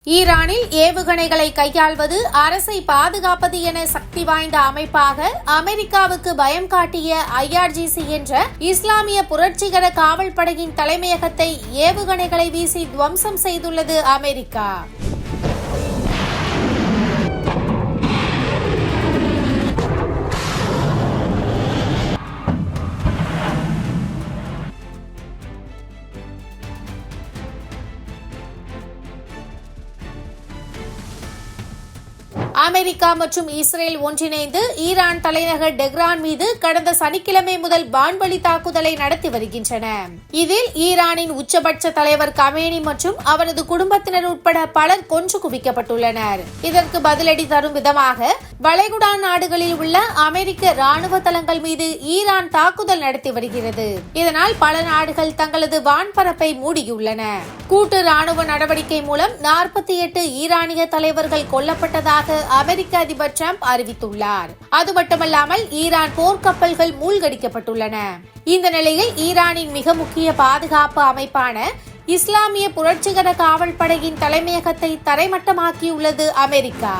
ஈரானில் ஏவுகணைகளை கையாள்வது அரசை பாதுகாப்பது என சக்தி வாய்ந்த அமைப்பாக அமெரிக்காவுக்கு பயம் காட்டிய IRGC என்ற இஸ்லாமிய புரட்சிகர காவல் படையின் தலைமையகத்தை ஏவுகணைகளை வீசி துவம்சம் செய்துள்ளது அமெரிக்கா. அமெரிக்கா மற்றும் இஸ்ரேல் ஒன்றிணைந்து ஈரான் தலைநகர் டெஹ்ரான் மீது கடந்த சனிக்கிழமை முதல் வான்வழி தாக்குதலை நடத்தி வருகின்றன. இதில் ஈரானின் உச்சபட்ச தலைவர் கமேனி மற்றும் அவரது குடும்பத்தினர் உட்பட பலர் கொன்று குவிக்கப்பட்டுள்ளனர். இதற்கு பதிலடி தரும் விதமாக வளைகுடா நாடுகளில் உள்ள அமெரிக்க ராணுவ தளங்கள் மீது ஈரான் தாக்குதல் நடத்தி வருகிறது. இதனால் பல நாடுகள் தங்களது வான்பரப்பை மூடியுள்ளன. கூட்டு ராணுவ நடவடிக்கை மூலம் 48 ஈரானிய தலைவர்கள் கொல்லப்பட்டதாக அமெரிக்க அதிபர் டிரம்ப் அறிவித்துள்ளார். அது மட்டுமல்லாமல் ஈரான் போர்க்கப்பல்கள் மூழ்கடிக்கப்பட்டுள்ளன. இந்த நிலையில் ஈரானின் மிக முக்கிய பாதுகாப்பு அமைப்பான இஸ்லாமிய புரட்சிகர காவல் படையின் தலைமையகத்தை தரைமட்டமாக்கியுள்ளது அமெரிக்கா.